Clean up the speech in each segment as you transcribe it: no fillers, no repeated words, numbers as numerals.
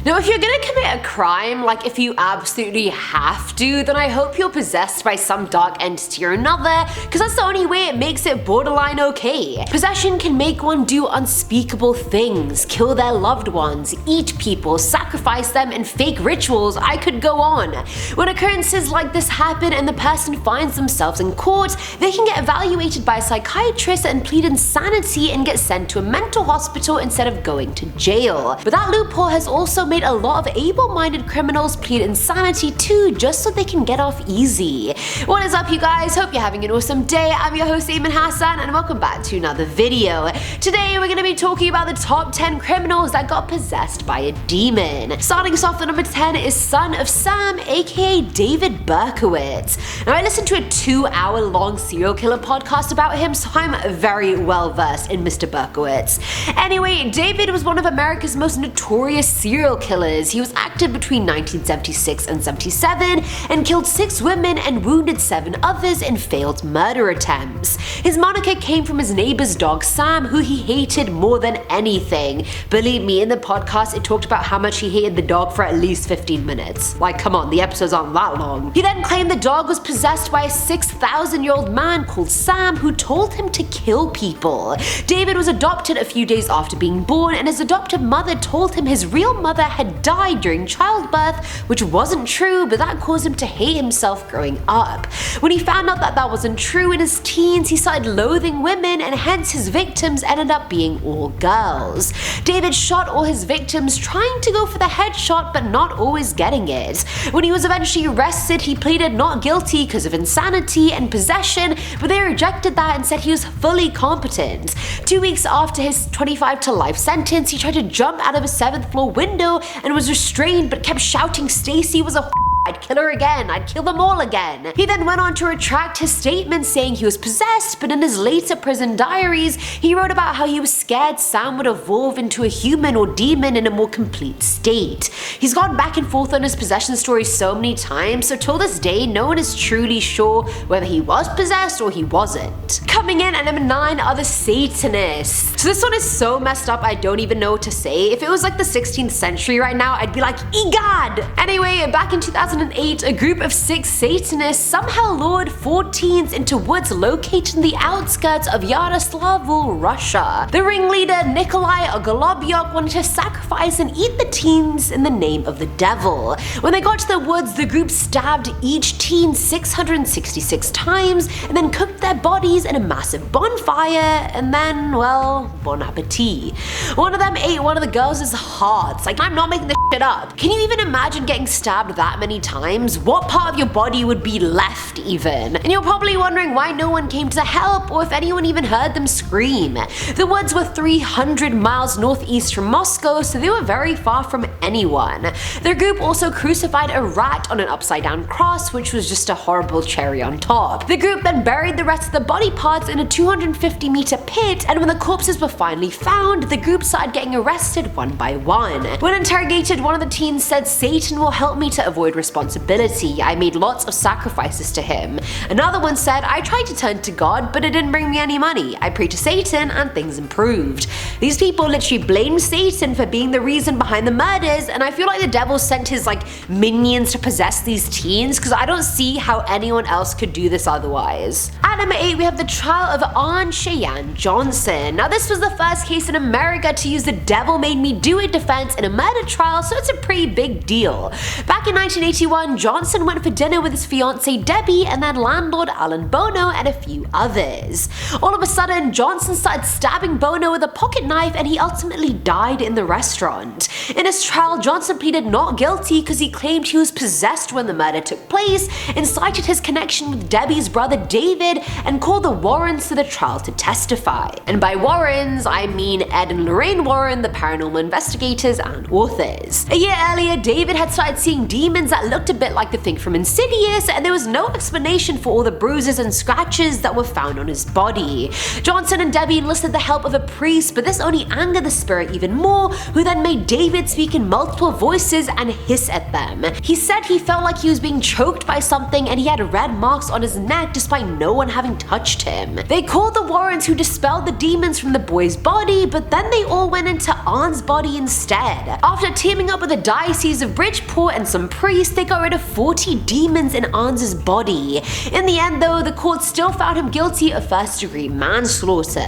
Now, if you're gonna commit a crime, like if you absolutely have to, then I hope you're possessed by some dark entity or another, because that's the only way it makes it borderline okay. Possession can make one do unspeakable things, kill their loved ones, eat people, sacrifice them, and fake rituals. I could go on. When occurrences like this happen and the person finds themselves in court, they can get evaluated by a psychiatrist and plead insanity and get sent to a mental hospital instead of going to jail. But that loophole has also made a lot of able-minded criminals plead insanity too, just so they can get off easy. What is up, you guys? Hope you're having an awesome day. I'm your host Eamon Hassan and welcome back to another video. Today we're going to be talking about the top 10 criminals that got possessed by a demon. Starting us off at number 10 is Son of Sam, aka David Berkowitz. Now, I listened to a 2-hour long serial killer podcast about him, so I'm very well versed in Mr. Berkowitz. Anyway, David was one of America's most notorious serial killers. He was active between 1976 and 77 and killed 6 women and wounded 7 others in failed murder attempts. His moniker came from his neighbor's dog Sam, who he hated more than anything. Believe me, in the podcast it talked about how much he hated the dog for at least 15 minutes. Like, come on, the episodes aren't that long. He then claimed the dog was possessed by a 6,000-year-old man called Sam who told him to kill people. David was adopted a few days after being born, and his adoptive mother told him his real mother had died during childbirth, which wasn't true, but that caused him to hate himself growing up. When he found out that that wasn't true in his teens, he started loathing women, and hence his victims ended up being all girls. David shot all his victims, trying to go for the headshot but not always getting it. When he was eventually arrested, he pleaded not guilty because of insanity and possession, but they rejected that and said he was fully competent. 2 weeks after his 25 to life sentence, he tried to jump out of a 7th floor window and was restrained but kept shouting Stacy was a I'd kill her again, I'd kill them all again. He then went on to retract his statement saying he was possessed, but in his later prison diaries, he wrote about how he was scared Sam would evolve into a human or demon in a more complete state. He's gone back and forth on his possession story so many times, so till this day, no one is truly sure whether he was possessed or he wasn't. Coming in at number 9 are the Satanists. So this one is so messed up I don't even know what to say. If it was like the 16th century right now, I'd be like, egad! Anyway, back in 2008, a group of 6 Satanists somehow lured 4 teens into woods located in the outskirts of Yaroslavl, Russia. The ringleader, Nikolai Golubyok, wanted to sacrifice and eat the teens in the name of the devil. When they got to the woods, the group stabbed each teen 666 times and then cooked their bodies in a massive bonfire, and then, well, bon appetit. One of them ate one of the girls' hearts. Like, I'm not making this shit up. Can you even imagine getting stabbed that many times? What part of your body would be left even? And you're probably wondering why no one came to help or if anyone even heard them scream. The woods were 300 miles northeast from Moscow, so they were very far from anyone. Their group also crucified a rat on an upside down cross, which was just a horrible cherry on top. The group then buried the rest of the body parts in a 250-meter pit, and when the corpses were finally found, the group started getting arrested one by one. When interrogated, one of the teens said, "Satan will help me to avoid responsibility. I made lots of sacrifices to him." Another one said, "I tried to turn to God, but it didn't bring me any money. I prayed to Satan and things improved." These people literally blamed Satan for being the reason behind the murders, and I feel like the devil sent his minions to possess these teens, because I don't see how anyone else could do this otherwise. At number 8, we have the trial of ARNE Cheyenne Johnson. Now, this was the first case in America to use the devil made me do it defense in a murder trial, so it's a pretty big deal. Back in 1981, Johnson went for dinner with his fiancée Debbie and then landlord Alan Bono and a few others. All of a sudden, Johnson started stabbing Bono with a pocket knife and he ultimately died in the restaurant. In his trial, Johnson pleaded not guilty because he claimed he was possessed when the murder took place and cited his connection with Debbie's brother David and called the Warrens to the trial to testify. And by Warrens, I mean Ed and Lorraine Warren, the paranormal investigators and authors. A year earlier, David had started seeing demons that that looked a bit like the thing from Insidious, and there was no explanation for all the bruises and scratches that were found on his body. Johnson and Debbie enlisted the help of a priest, but this only angered the spirit even more, who then made David speak in multiple voices and hiss at them. He said he felt like he was being choked by something and he had red marks on his neck despite no one having touched him. They called the Warrens, who dispelled the demons from the boy's body, but then they all went into Arne's body instead. After teaming up with the Diocese of Bridgeport and some priests, they got rid of 40 demons in Arne's body. In the end though, the court still found him guilty of first-degree manslaughter.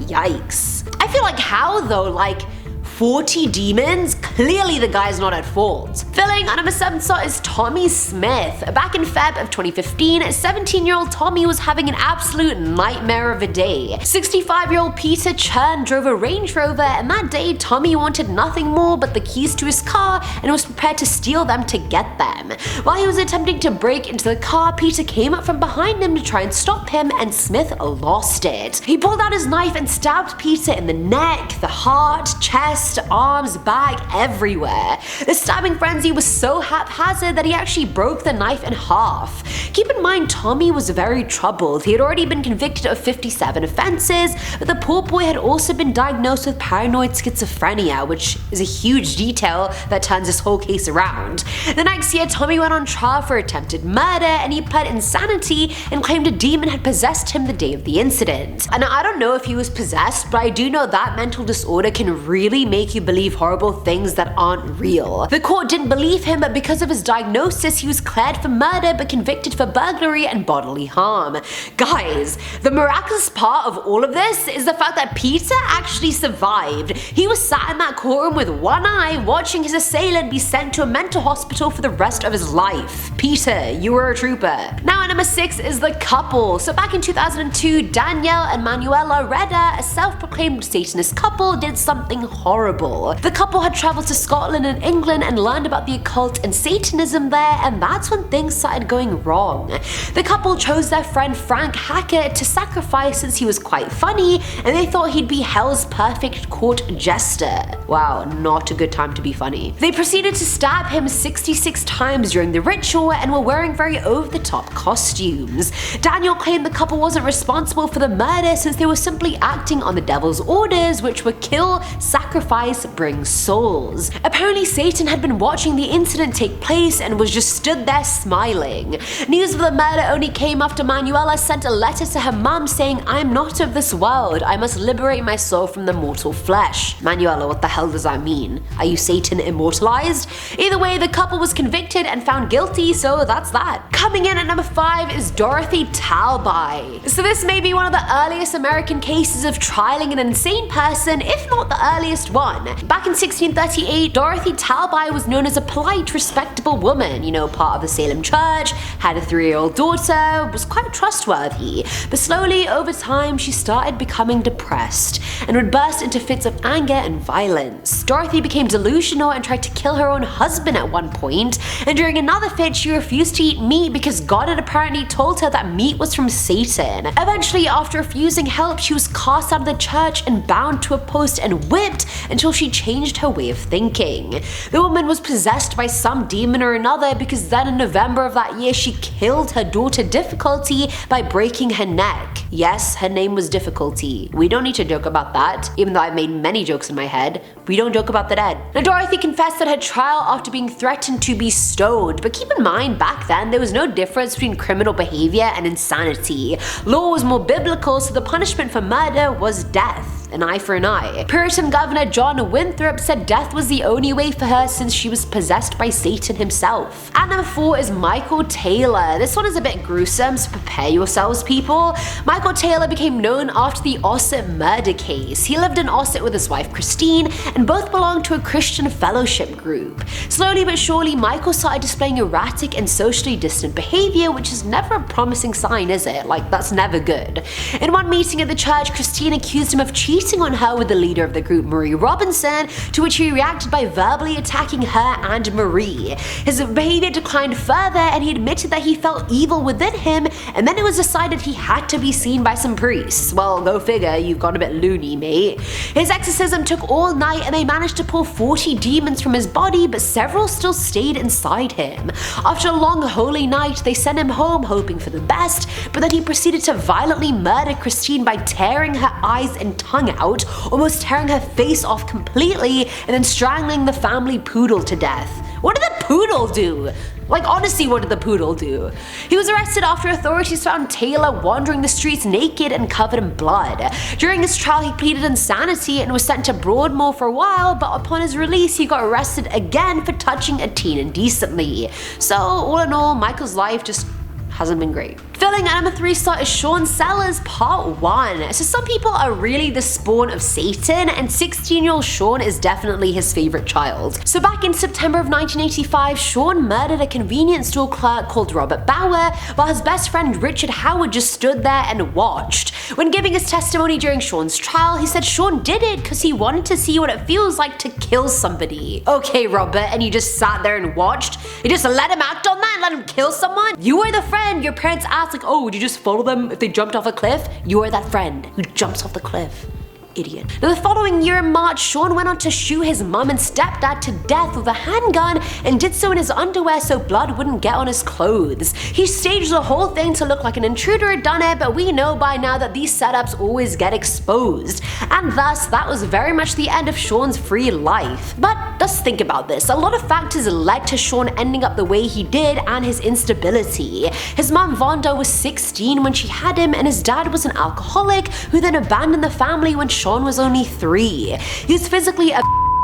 Yikes. I feel like how though, like 40 demons? Clearly the guy's not at fault. Filling at number 7 slot is Tommy Smith. Back in Feb of 2015, 17-year-old Tommy was having an absolute nightmare of a day. 65-year-old Peter Chern drove a Range Rover, and that day Tommy wanted nothing more but the keys to his car and was prepared to steal them to get them. While he was attempting to break into the car, Peter came up from behind him to try and stop him, and Smith lost it. He pulled out his knife and stabbed Peter in the neck, the heart, chest, arms, back, everywhere. The stabbing frenzy was so haphazard that he actually broke the knife in half. Keep in mind, Tommy was very troubled. He had already been convicted of 57 offenses, but the poor boy had also been diagnosed with paranoid schizophrenia, which is a huge detail that turns this whole case around. The next year, Tommy went on trial for attempted murder, and he pled insanity and claimed a demon had possessed him the day of the incident. And I don't know if he was possessed, but I do know that mental disorder can really make you believe horrible things that aren't real. The court didn't believe him, but because of his diagnosis, he was cleared for murder but convicted for burglary and bodily harm. Guys, the miraculous part of all of this is the fact that Peter actually survived. He was sat in that courtroom with one eye watching his assailant be sent to a mental hospital for the rest of his life. Peter, you were a trooper. Now at number 6 is the couple. So back in 2002, Danielle and Manuela Reda, a self-proclaimed Satanist couple, did something horrible. The couple had traveled to Scotland and England and learned about the occult and Satanism there, and that's when things started going wrong. The couple chose their friend Frank Hackett to sacrifice since he was quite funny, and they thought he'd be hell's perfect court jester. Wow, not a good time to be funny. They proceeded to stab him 66 times during the ritual and were wearing very over-the-top costumes. Daniel claimed the couple wasn't responsible for the murder since they were simply acting on the devil's orders, which were kill, sacrifice, bring souls. Apparently Satan had been watching the incident take place and was just stood there smiling. News of the murder only came after Manuela sent a letter to her mum saying, "I'm not of this world, I must liberate my soul from the mortal flesh." Manuela, what the hell does that mean? Are you Satan immortalized? Either way, the couple was convicted and found guilty, so that's that. Coming in at number 5 is Dorothy Talbye. So this may be one of the earliest American cases of trialing an insane person, if not the earliest one. Back in 1638, Dorothy Talbye was known as a polite, respectable woman, you know, part of the Salem church, had a 3-year-old daughter, was quite trustworthy. But slowly, over time, she started becoming depressed and would burst into fits of anger and violence. Dorothy became delusional and tried to kill her own husband at one point, and during another fit, she refused to eat meat because God had apparently told her that meat was from Satan. Eventually, after refusing help, she was cast out of the church and bound to a post and whipped until she changed her way of thinking. The woman was possessed by some demon or another because then in November of that year she killed her daughter Difficulty by breaking her neck. Yes, her name was Difficulty. We don't need to joke about that, even though I've made many jokes in my head. We don't joke about the dead. Now Dorothy confessed at her trial after being threatened to be stoned, but keep in mind back then there was no difference between criminal behavior and insanity. Law was more biblical, so the punishment for murder was death. An eye for an eye. Puritan Governor John Winthrop said death was the only way for her since she was possessed by Satan himself. At number 4 is Michael Taylor. This one is a bit gruesome, so prepare yourselves, people. Michael Taylor became known after the Ossett murder case. He lived in Ossett with his wife Christine, and both belonged to a Christian fellowship group. Slowly but surely, Michael started displaying erratic and socially distant behavior, which is never a promising sign, is it? Like, that's never good. In one meeting at the church, Christine accused him of cheating cheating on her with the leader of the group, Marie Robinson, to which he reacted by verbally attacking her and Marie. His behavior declined further and he admitted that he felt evil within him, and then it was decided he had to be seen by some priests. Well, go figure, you've gone a bit loony, mate. His exorcism took all night and they managed to pull 40 demons from his body, but several still stayed inside him. After a long holy night, they sent him home hoping for the best, but then he proceeded to violently murder Christine by tearing her eyes and tongue out, almost tearing her face off completely, and then strangling the family poodle to death. What did the poodle do? Like, honestly, what did the poodle do? He was arrested after authorities found Taylor wandering the streets naked and covered in blood. During his trial, he pleaded insanity and was sent to Broadmoor for a while, but upon his release, he got arrested again for touching a teen indecently. So, all in all, Michael's life just hasn't been great. Filling at number 3 slot is Sean Sellers Part 1. So some people are really the spawn of Satan, and 16-year-old Sean is definitely his favorite child. So back in September of 1985, Sean murdered a convenience store clerk called Robert Bauer, while his best friend Richard Howard just stood there and watched. When giving his testimony during Sean's trial, he said Sean did it because he wanted to see what it feels like to kill somebody. Okay, Robert, and you just sat there and watched? You just let him act on that and let him kill someone? You were the friend your parents asked, like, oh, would you just follow them if they jumped off a cliff? You are that friend who jumps off the cliff. Idiot. Now, the following year in March, Sean went on to shoot his mum and stepdad to death with a handgun and did so in his underwear so blood wouldn't get on his clothes. He staged the whole thing to look like an intruder had done it, but we know by now that these setups always get exposed. And thus, that was very much the end of Sean's free life. But let's think about this. A lot of factors led to Sean ending up the way he did and his instability. His mum Vonda was 16 when she had him, and his dad was an alcoholic who then abandoned the family when Sean was only 3. He was physically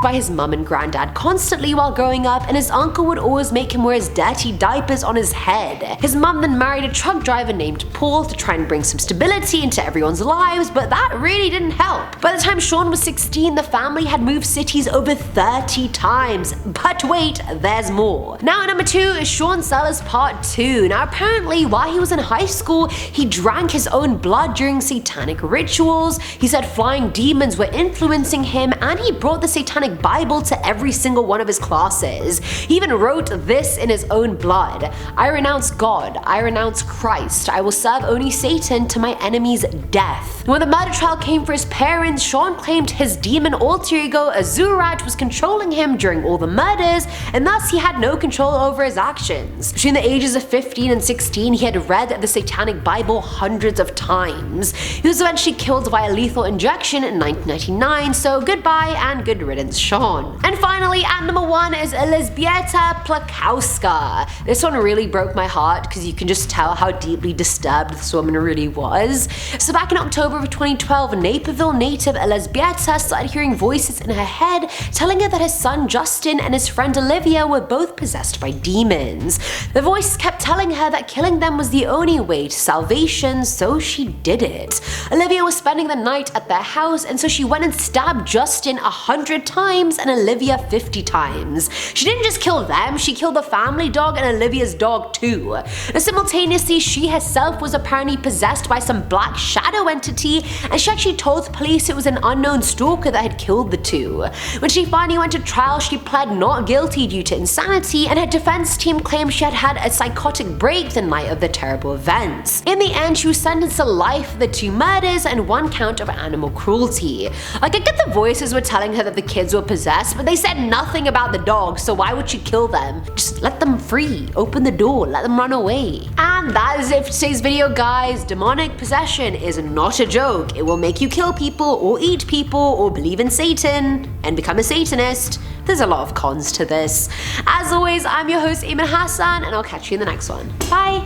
by his mum and granddad constantly while growing up, and his uncle would always make him wear his dirty diapers on his head. His mum then married a truck driver named Paul to try and bring some stability into everyone's lives, but that really didn't help. By the time Sean was 16, the family had moved cities over 30 times. But wait, there's more. Now at number 2 is Sean Sellers Part 2. Now apparently while he was in high school, he drank his own blood during satanic rituals. He said flying demons were influencing him, and he brought the satanic Bible to every single one of his classes. He even wrote this in his own blood: I renounce God, I renounce Christ, I will serve only Satan to my enemy's death. When the murder trial came for his parents, Sean claimed his demon alter ego Azurat was controlling him during all the murders, and thus he had no control over his actions. Between the ages of 15 and 16, he had read the satanic Bible hundreds of times. He was eventually killed by a lethal injection in 1999, so goodbye and good riddance, Sean. And finally, at number 1 is ELIZBIETA PLACKOWSKA. This one really broke my heart because you can just tell how deeply disturbed this woman really was. So back in October of 2012, Naperville native ELIZBIETA started hearing voices in her head telling her that his son Justin and his friend Olivia were both possessed by demons. The voices kept telling her that killing them was the only way to salvation, so she did it. Olivia was spending the night at their house, and so she went and stabbed Justin 100 times and Olivia 50 times. She didn't just kill them, she killed the family dog and Olivia's dog too. And simultaneously, she herself was apparently possessed by some black shadow entity, and she actually told police it was an unknown stalker that had killed the two. When she finally went to trial, she pled not guilty due to insanity, and her defense team claimed she had had a psychotic break the night of the terrible events. In the end, she was sentenced to life for the 2 murders and 1 count of animal cruelty. Like, I get the voices were telling her that the kids were possessed, but they said nothing about the dog, so why would she kill them? Just let them free, open the door, let them run away. And that is it for today's video, guys. Demonic possession is not a joke. It will make you kill people or eat people or believe in Satan and become a Satanist. There's a lot of cons to this. As always, I'm your host Eamon Hassan, and I'll catch you in the next one. Bye!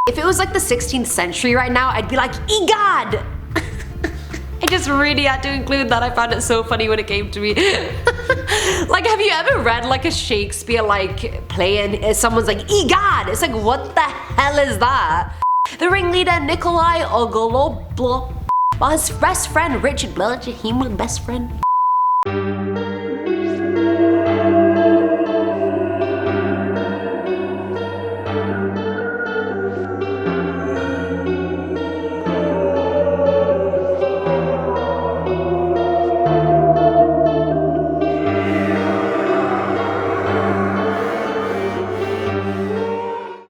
If it was like the 16th century right now, I'd be like, egad! I just really had to include that. I found it so funny when it came to me. Like, have you ever read like a Shakespeare like play and someone's like, egad? It's like, what the hell is that? The ringleader Nikolai Ogoloblo, while his best friend Richard Blanchett, he was best friend.